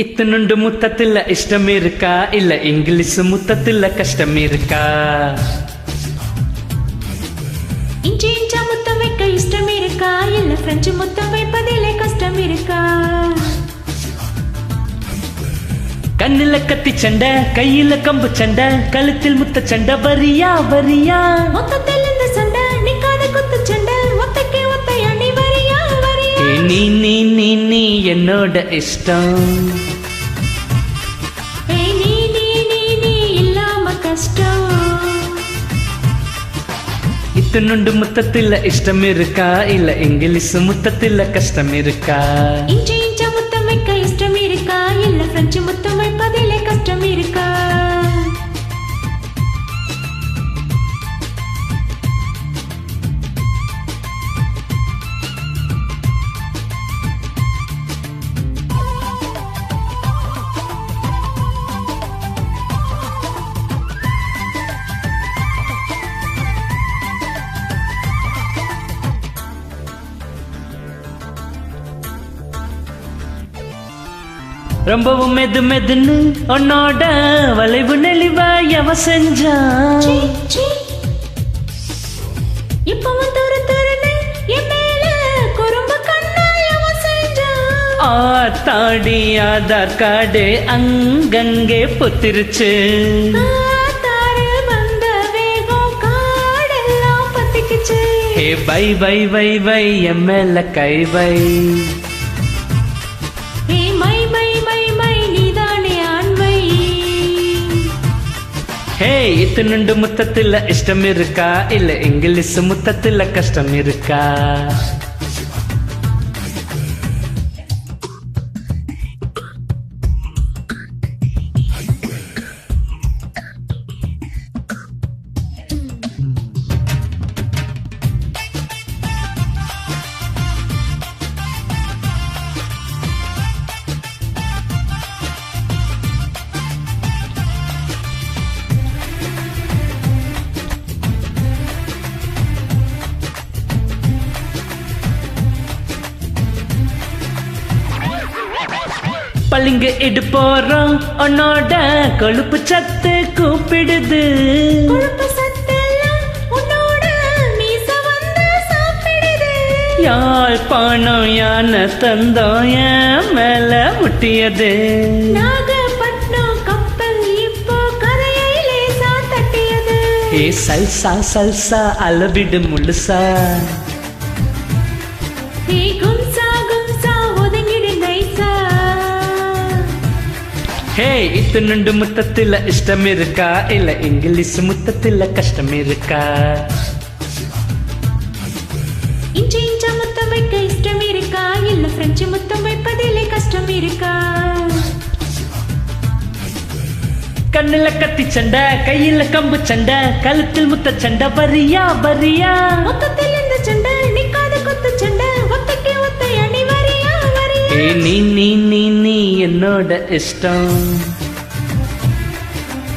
இத்தனுண்டு முத்தத்தில் இஷ்டம் இருக்கா இல்ல இங்கிலீஷ் முத்தத்தில் கஷ்டம் இருக்கா? இஞ்சி இஞ்சா முத்தம் வைக்க இஷ்டம் இருக்கா இல்ல பிரெஞ்சு முத்தம் வைப்பதிலே கஷ்டம் இருக்கா? கண்ணில கத்தி சண்டை கையில கம்பு சண்டை கழுத்தில் முத்த சண்டை வரியா வரியா? மொத்தத்தில் இந்த சண்டை நிக்காத குத்து சண்டை ஒத்தைக்கே ஒத்தை அணி வரியா வரியா? நீ நீ நீ நீ என்னோட இஷ்டம். நீ நீ நீ நீ இல்லாம கஷ்டம். இத்தனுண்டு முத்தத்தில் இஷ்டம் இருக்கா இல்ல இங்கிலீஷ் முத்தத்தில் கஷ்டம் இருக்கா? இஞ்சி இஞ்சா முத்தம் வைக்க இஷ்டம் இருக்கா இல்ல பிரெஞ்சு முத்தம் வைப்பதிலே கஷ்டம் இருக்கா? ரொம்பவும் மெது மெதுன்னு உன்னோட வளைவு நெளிவா எவ செஞ்சா? இப்பவும் துரு துருன்னு என் மேல குறும்பு கண்ணா எவ செஞ்சா? ஆத்தாடி ஆதார் கார்டு அங்கங்கே புத்திருச்சு. தாரு வந்த வேகம் காடெல்லாம் பத்திக்குச்சு. ஹே பை பை பை பை என் மேல கை பை. ஹே இத்தனுண்டு முத்தத்தில் இஷ்டம் இருக்கா இல்ல இங்கிலீஷ் முத்தத்தில் கஷ்டம் இருக்கா? பளிங்கு இடு போறோம் உன்னோட கொழுப்பு சத்து கூப்பிடுது. கொழுப்பு சத்தெல்லாம் உன்னோட மீச வந்து சாப்பிடுது. யாழ்ப்பாணம் யானை தந்தோம் என் மேல முட்டியது. நாகப்பட்டினம் கப்பல் இப்போ கரையை லேசா தட்டியது. ஏ சல்சா சல்சா அளவிடு முழுசா. ஹே இத்தனுண்டு முத்தத்தில் இஷ்டம் இருக்கா இல்ல இங்கிலீஷ் முத்தத்தில் கஷ்டம் இருக்கா? இஞ்சி இஞ்சா முத்தம் வைக்க இஷ்டம் இருக்கா இல்ல பிரெஞ்சு முத்தம் வைப்பதிலே கஷ்டம் இருக்கா? கண்ணில கத்தி சண்டை கையில கம்பு சண்டை கழுத்தில் முத்த சண்டை வரியா வரியா? மொத்தத்தில் இந்த சண்டை நிக்காத குத்து சண்டை ஒத்தைக்கே ஒத்தை அணி வரியா வரியா? நீ நீ நீ நீ என்னோட இஷ்டம்.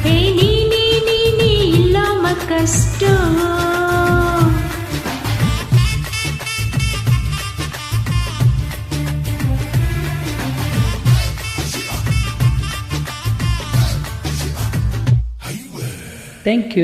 நீ நீ நீ நீ இல்லாம கஷ்டம். Thank you.